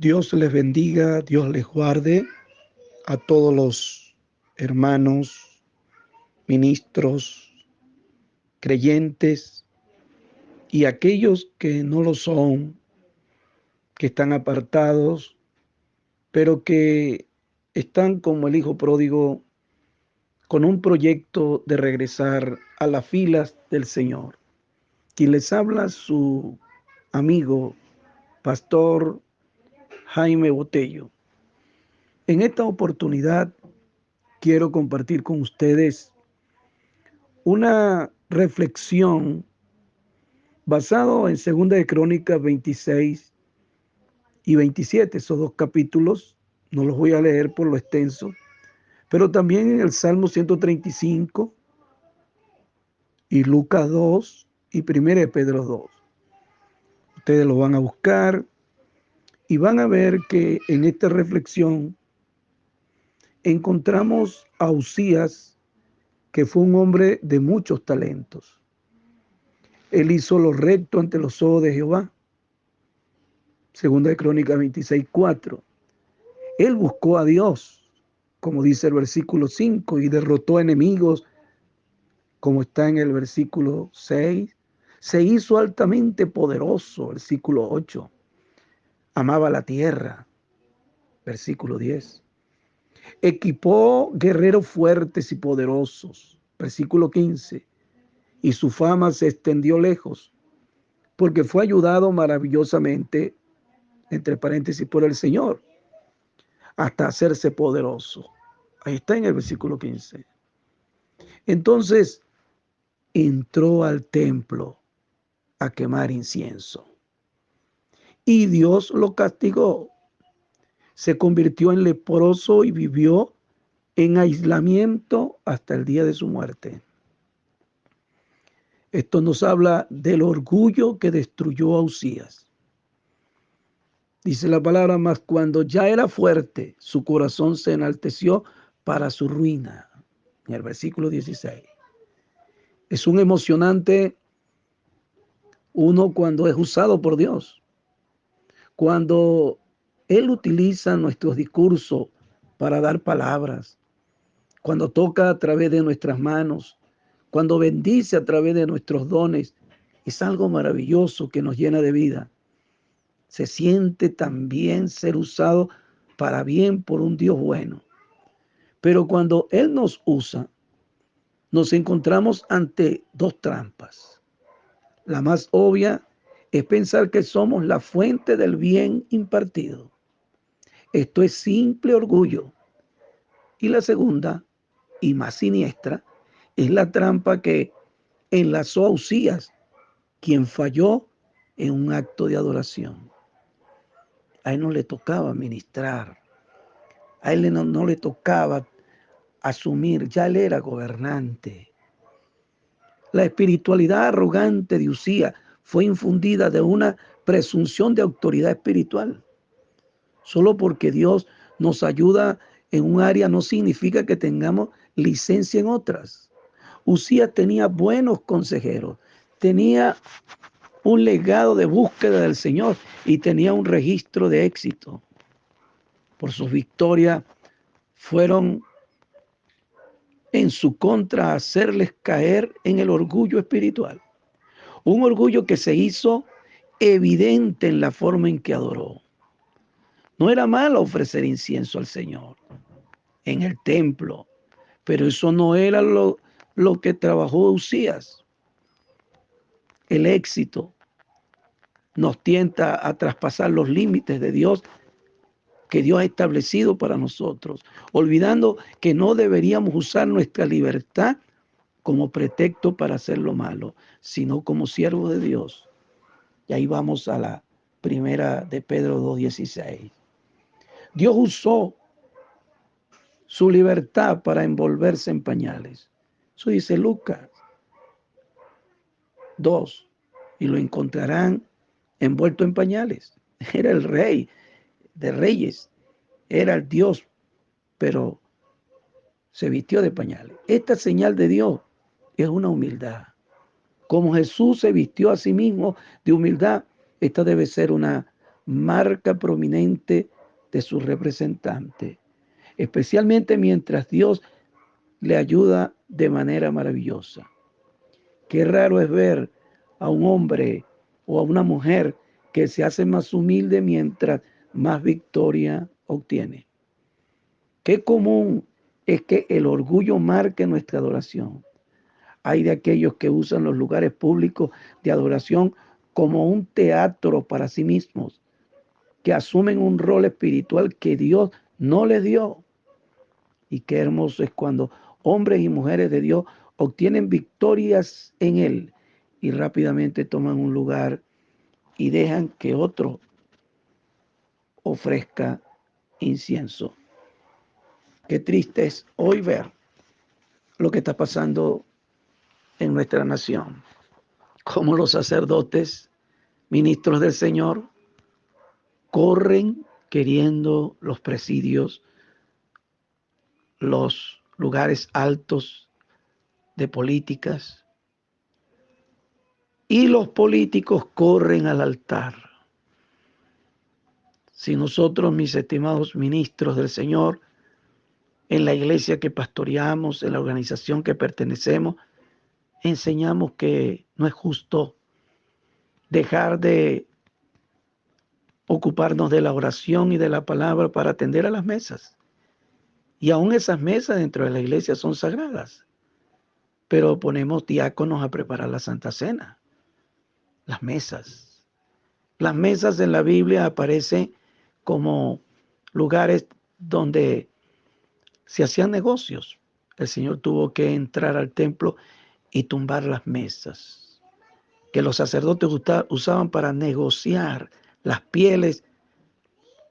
Dios les bendiga, Dios les guarde a todos los hermanos, ministros, creyentes y aquellos que no lo son, que están apartados, pero que están como el hijo pródigo con un proyecto de regresar a las filas del Señor. Quien les habla, su amigo, pastor Jaime Botello. En esta oportunidad quiero compartir con ustedes una reflexión basado en 2 de Crónicas 26 y 27, esos dos capítulos. No los voy a leer por lo extenso, pero también en el Salmo 135 y Lucas 2 y 1 de Pedro 2. Ustedes lo van a buscar y van a ver que en esta reflexión encontramos a Uzías, que fue un hombre de muchos talentos. Él hizo lo recto ante los ojos de Jehová. 2 de Crónicas 26:4. Él buscó a Dios, como dice el versículo 5, y derrotó enemigos, como está en el versículo 6. Se hizo altamente poderoso, versículo 8. Amaba la tierra, versículo 10. Equipó guerreros fuertes y poderosos, versículo 15. Y su fama se extendió lejos, porque fue ayudado maravillosamente, entre paréntesis, por el Señor, hasta hacerse poderoso. Ahí está en el versículo 15. Entonces entró al templo a quemar incienso y Dios lo castigó. Se convirtió en leproso y vivió en aislamiento hasta el día de su muerte. Esto nos habla del orgullo que destruyó a Uzías. Dice la palabra, mas cuando ya era fuerte, su corazón se enalteció para su ruina. En el versículo 16. Es un emocionante uno cuando es usado por Dios. Cuando Él utiliza nuestros discursos para dar palabras. Cuando toca a través de nuestras manos. Cuando bendice a través de nuestros dones. Es algo maravilloso que nos llena de vida. Se siente también ser usado para bien por un Dios bueno. Pero cuando Él nos usa, nos encontramos ante dos trampas. La más obvia es pensar que somos la fuente del bien impartido. Esto es simple orgullo. Y la segunda, y más siniestra, es la trampa que enlazó a Uzías, quien falló en un acto de adoración. A él no le tocaba ministrar, a él no le tocaba asumir, ya él era gobernante. La espiritualidad arrogante de Uzías fue infundida de una presunción de autoridad espiritual. Solo porque Dios nos ayuda en un área no significa que tengamos licencia en otras. Uzías tenía buenos consejeros, tenía un legado de búsqueda del Señor y tenía un registro de éxito. Por sus victorias fueron en su contra hacerles caer en el orgullo espiritual. Un orgullo que se hizo evidente en la forma en que adoró. No era malo ofrecer incienso al Señor en el templo, pero eso no era lo que trabajó Uzías. El éxito nos tienta a traspasar los límites de Dios que Dios ha establecido para nosotros, olvidando que no deberíamos usar nuestra libertad como pretexto para hacer lo malo, sino como siervo de Dios. Y ahí vamos a la primera de Pedro 2:16. Dios usó su libertad para envolverse en pañales. Eso dice Lucas 2. Y lo encontrarán envuelto en pañales. Era el rey de reyes. Era el Dios, pero se vistió de pañales. Esta señal de Dios es una humildad. Como Jesús se vistió a sí mismo de humildad, esta debe ser una marca prominente de su representante, especialmente mientras Dios le ayuda de manera maravillosa. Qué raro es ver a un hombre o a una mujer que se hace más humilde mientras más victoria obtiene. Qué común es que el orgullo marque nuestra adoración. Hay de aquellos que usan los lugares públicos de adoración como un teatro para sí mismos, que asumen un rol espiritual que Dios no les dio. Y qué hermoso es cuando hombres y mujeres de Dios obtienen victorias en Él y rápidamente toman un lugar y dejan que otro ofrezca incienso. Qué triste es hoy ver lo que está pasando en nuestra nación, como los sacerdotes, ministros del Señor, corren queriendo los presidios, los lugares altos de políticas, y los políticos corren al altar. Si nosotros, mis estimados ministros del Señor, en la iglesia que pastoreamos, en la organización que pertenecemos, enseñamos que no es justo dejar de ocuparnos de la oración y de la palabra para atender a las mesas. Y aún esas mesas dentro de la iglesia son sagradas, pero ponemos diáconos a preparar la Santa Cena. Las mesas. Las mesas en la Biblia aparecen como lugares donde se hacían negocios. El Señor tuvo que entrar al templo y tumbar las mesas que los sacerdotes usaban para negociar las pieles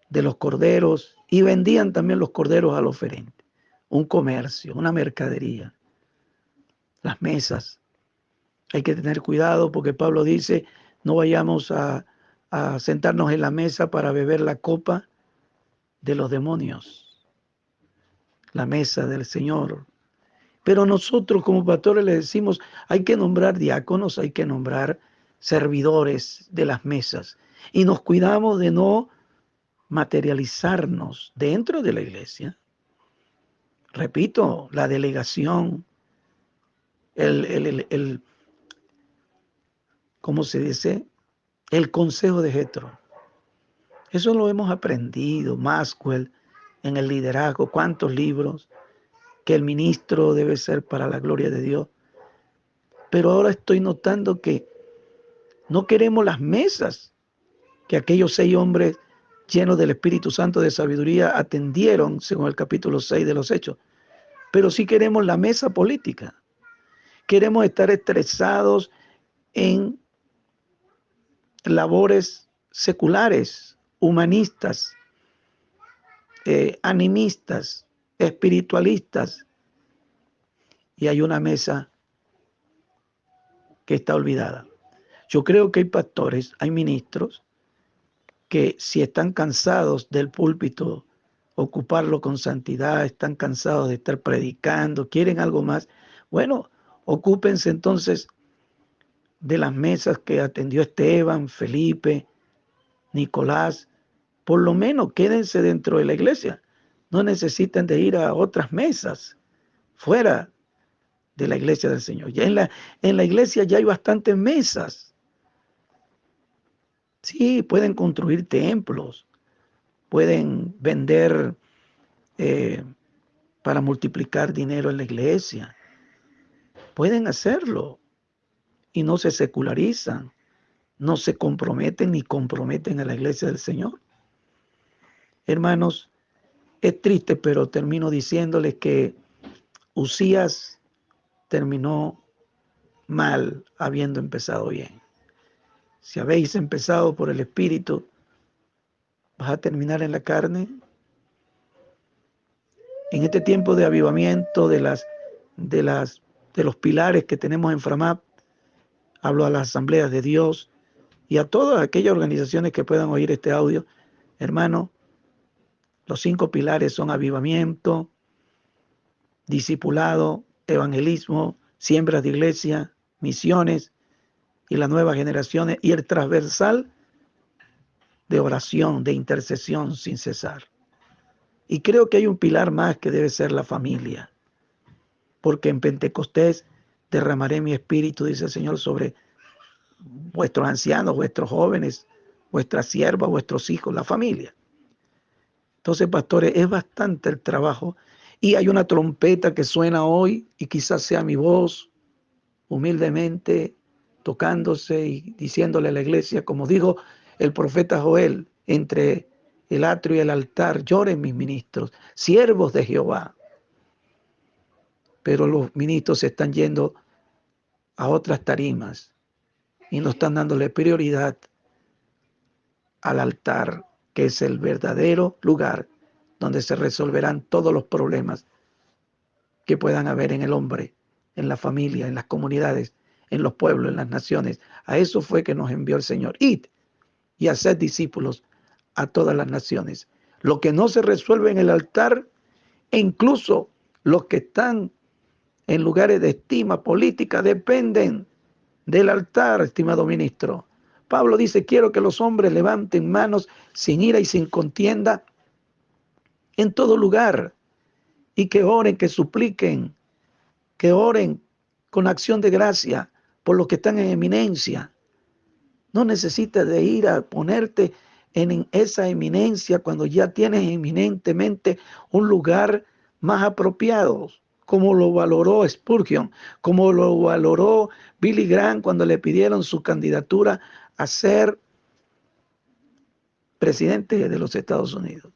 de los corderos y vendían también los corderos al oferente. Un comercio, una mercadería. Las mesas. Hay que tener cuidado porque Pablo dice, no vayamos a sentarnos en la mesa para beber la copa de los demonios. La mesa del Señor. Pero nosotros como pastores le decimos, hay que nombrar diáconos, hay que nombrar servidores de las mesas. Y nos cuidamos de no materializarnos dentro de la iglesia. Repito, la delegación, ¿cómo se dice? El consejo de Jetro. Eso lo hemos aprendido, Maxwell, en el liderazgo, cuántos libros, que el ministro debe ser para la gloria de Dios. Pero ahora estoy notando que no queremos las mesas que aquellos 6 hombres llenos del Espíritu Santo de sabiduría atendieron, según el capítulo 6 de los Hechos. Pero sí queremos la mesa política. Queremos estar estresados en labores seculares, humanistas, animistas, espiritualistas. Y hay una mesa que está olvidada. Yo creo que hay pastores, hay ministros que si están cansados del púlpito, ocuparlo con santidad, están cansados de estar predicando, quieren algo más, bueno, ocúpense entonces de las mesas que atendió Esteban, Felipe, Nicolás, por lo menos quédense dentro de la iglesia, no necesitan de ir a otras mesas fuera de la iglesia del Señor. Ya en la iglesia ya hay bastantes mesas. Sí, pueden construir templos, pueden vender para multiplicar dinero en la iglesia. Pueden hacerlo y no se secularizan, no se comprometen ni comprometen a la iglesia del Señor. Hermanos, es triste, pero termino diciéndoles que Uzías terminó mal habiendo empezado bien. Si habéis empezado por el Espíritu, ¿vas a terminar en la carne? En este tiempo de avivamiento de los pilares que tenemos en FRAMAP, hablo a las asambleas de Dios y a todas aquellas organizaciones que puedan oír este audio. Hermano, los 5 pilares son avivamiento, discipulado, evangelismo, siembras de iglesia, misiones y las nuevas generaciones. Y el transversal de oración, de intercesión sin cesar. Y creo que hay un pilar más que debe ser la familia, porque en Pentecostés derramaré mi espíritu, dice el Señor, sobre vuestros ancianos, vuestros jóvenes, vuestras siervas, vuestros hijos, la familia. Entonces, pastores, es bastante el trabajo. Y hay una trompeta que suena hoy y quizás sea mi voz, humildemente, tocándose y diciéndole a la iglesia, como dijo el profeta Joel, entre el atrio y el altar, lloren mis ministros, siervos de Jehová. Pero los ministros se están yendo a otras tarimas y no están dándole prioridad al altar, que es el verdadero lugar donde se resolverán todos los problemas que puedan haber en el hombre, en la familia, en las comunidades, en los pueblos, en las naciones. A eso fue que nos envió el Señor. Id y haced discípulos a todas las naciones. Lo que no se resuelve en el altar, e incluso los que están en lugares de estima política, dependen del altar, estimado ministro. Pablo dice, quiero que los hombres levanten manos sin ira y sin contienda en todo lugar, y que oren, que supliquen, que oren con acción de gracia por los que están en eminencia. No necesitas de ir a ponerte en esa eminencia cuando ya tienes eminentemente un lugar más apropiado, como lo valoró Spurgeon, como lo valoró Billy Graham cuando le pidieron su candidatura a ser presidente de los Estados Unidos.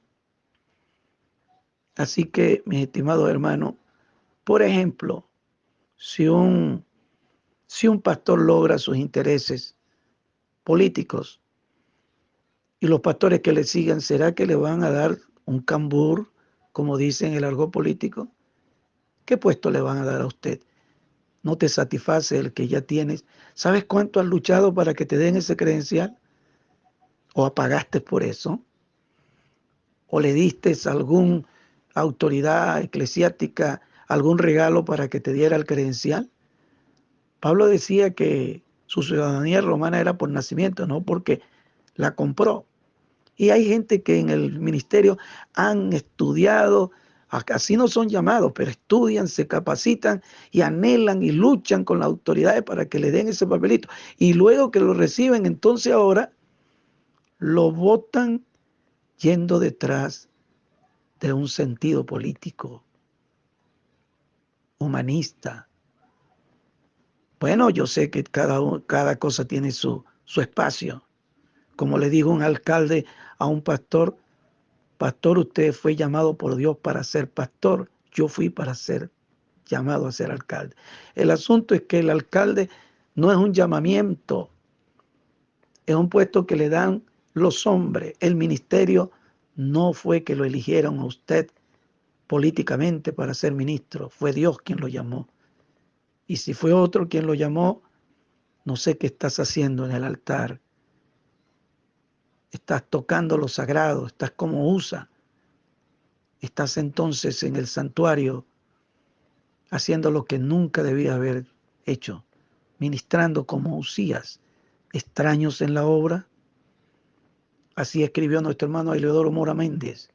Así que, mis estimados hermanos, por ejemplo, si un pastor logra sus intereses políticos y los pastores que le sigan, ¿será que le van a dar un cambur, como dicen en el argot político? ¿Qué puesto le van a dar a usted? ¿No te satisface el que ya tienes? ¿Sabes cuánto has luchado para que te den ese credencial? ¿O apagaste por eso? ¿O le diste a alguna autoridad eclesiástica algún regalo para que te diera el credencial? Pablo decía que su ciudadanía romana era por nacimiento, no porque la compró. Y hay gente que en el ministerio han estudiado, así no son llamados, pero estudian, se capacitan y anhelan y luchan con las autoridades para que le den ese papelito. Y luego que lo reciben, entonces ahora lo votan yendo detrás de un sentido político, humanista. Bueno, yo sé que cada cosa tiene su espacio. Como le dijo un alcalde a un pastor, pastor, usted fue llamado por Dios para ser pastor, yo fui para ser llamado a ser alcalde. El asunto es que el alcalde no es un llamamiento, es un puesto que le dan los hombres. El ministerio no fue que lo eligieron a usted políticamente para ser ministro, fue Dios quien lo llamó. Y si fue otro quien lo llamó, no sé qué estás haciendo en el altar. Estás tocando lo sagrado, estás como Usa. Estás entonces en el santuario haciendo lo que nunca debía haber hecho, ministrando como Usías, extraños en la obra. Así escribió nuestro hermano Eleodoro Mora Méndez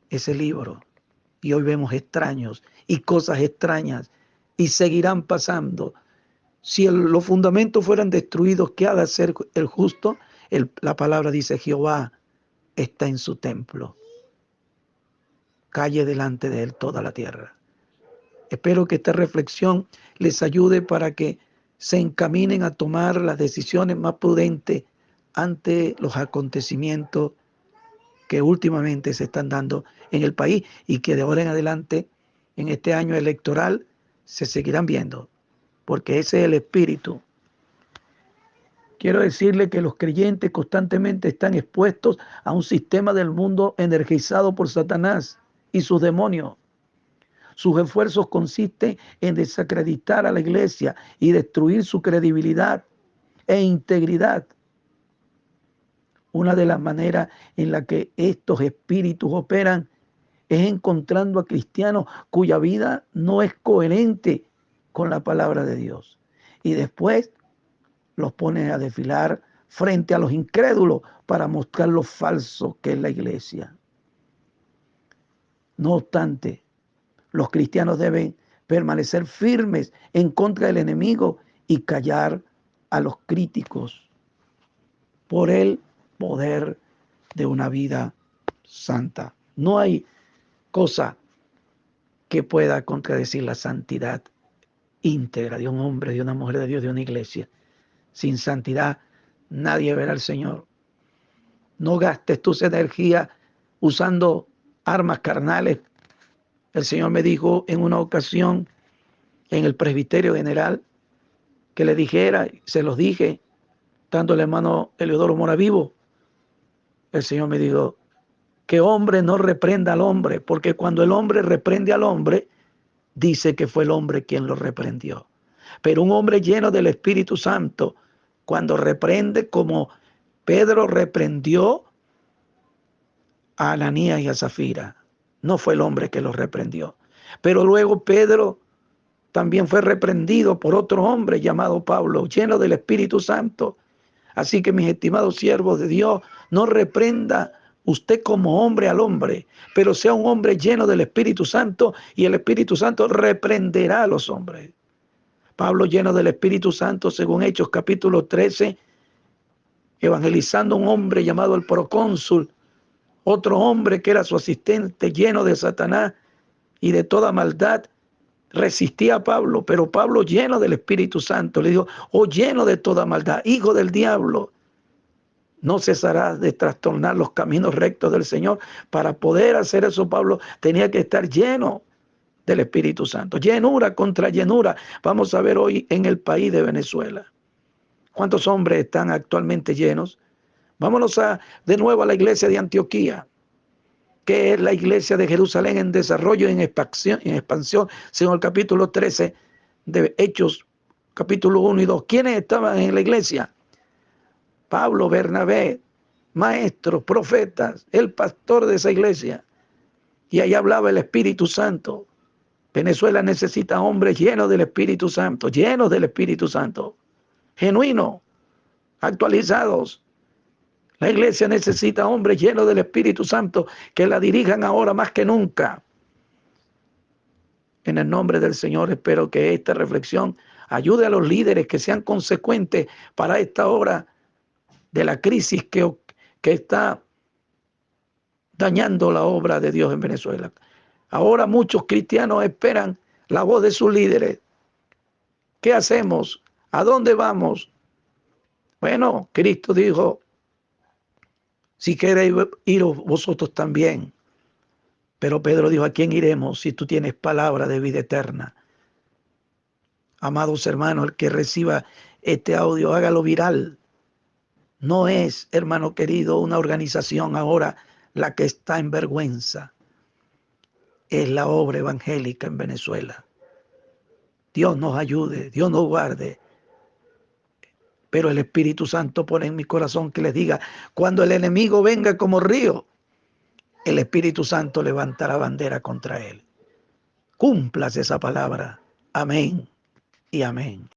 ese libro. Y hoy vemos extraños y cosas extrañas y seguirán pasando. Si los fundamentos fueran destruidos, ¿qué ha de hacer el justo? La palabra dice, Jehová está en su templo. Calle delante de él toda la tierra. Espero que esta reflexión les ayude para que se encaminen a tomar las decisiones más prudentes ante los acontecimientos que últimamente se están dando en el país y que de ahora en adelante, en este año electoral, se seguirán viendo, porque ese es el espíritu. Quiero decirle que los creyentes constantemente están expuestos a un sistema del mundo energizado por Satanás y sus demonios. Sus esfuerzos consisten en desacreditar a la iglesia y destruir su credibilidad e integridad. Una de las maneras en la que estos espíritus operan es encontrando a cristianos cuya vida no es coherente con la palabra de Dios. Y después los ponen a desfilar frente a los incrédulos para mostrar lo falso que es la iglesia. No obstante, los cristianos deben permanecer firmes en contra del enemigo y callar a los críticos por el poder de una vida santa. No hay cosa que pueda contradecir la santidad íntegra de un hombre, de una mujer de Dios, de una iglesia. Sin santidad nadie verá al Señor. No gastes tus energías usando armas carnales. El Señor me dijo en una ocasión en el presbiterio general que le dijera, se los dije, tanto el hermano Eleodoro Moravivo. El Señor me dijo que hombre no reprenda al hombre, porque cuando el hombre reprende al hombre, dice que fue el hombre quien lo reprendió. Pero un hombre lleno del Espíritu Santo, cuando reprende, como Pedro reprendió a Ananías y a Zafira, no fue el hombre que los reprendió. Pero luego Pedro también fue reprendido por otro hombre llamado Pablo, lleno del Espíritu Santo. Así que, mis estimados siervos de Dios, no reprenda usted como hombre al hombre, pero sea un hombre lleno del Espíritu Santo y el Espíritu Santo reprenderá a los hombres. Pablo, lleno del Espíritu Santo, según Hechos capítulo 13, evangelizando a un hombre llamado el procónsul, otro hombre que era su asistente, lleno de Satanás y de toda maldad, resistía a Pablo, pero Pablo, lleno del Espíritu Santo, le dijo: oh, lleno de toda maldad, hijo del diablo, no cesarás de trastornar los caminos rectos del Señor. Para poder hacer eso, Pablo tenía que estar lleno del Espíritu Santo. Llenura contra llenura. Vamos a ver hoy en el país de Venezuela cuántos hombres están actualmente llenos. Vámonos de nuevo a la iglesia de Antioquía, que es la iglesia de Jerusalén en desarrollo y en expansión, según el capítulo 13 de Hechos, capítulo 1 y 2. ¿Quiénes estaban en la iglesia? Pablo, Bernabé, maestros, profetas, el pastor de esa iglesia. Y ahí hablaba el Espíritu Santo. Venezuela necesita hombres llenos del Espíritu Santo, genuinos, actualizados. La iglesia necesita hombres llenos del Espíritu Santo que la dirijan ahora más que nunca. En el nombre del Señor, espero que esta reflexión ayude a los líderes que sean consecuentes para esta hora de la crisis que está dañando la obra de Dios en Venezuela. Ahora muchos cristianos esperan la voz de sus líderes. ¿Qué hacemos? ¿A dónde vamos? Bueno, Cristo dijo: si queréis ir vosotros también. Pero Pedro dijo: ¿a quién iremos si tú tienes palabra de vida eterna? Amados hermanos, el que reciba este audio, hágalo viral. No es, hermano querido, una organización ahora la que está en vergüenza. Es la obra evangélica en Venezuela. Dios nos ayude, Dios nos guarde. Pero el Espíritu Santo pone en mi corazón que les diga: cuando el enemigo venga como río, el Espíritu Santo levantará bandera contra él. Cúmplase esa palabra. Amén y amén.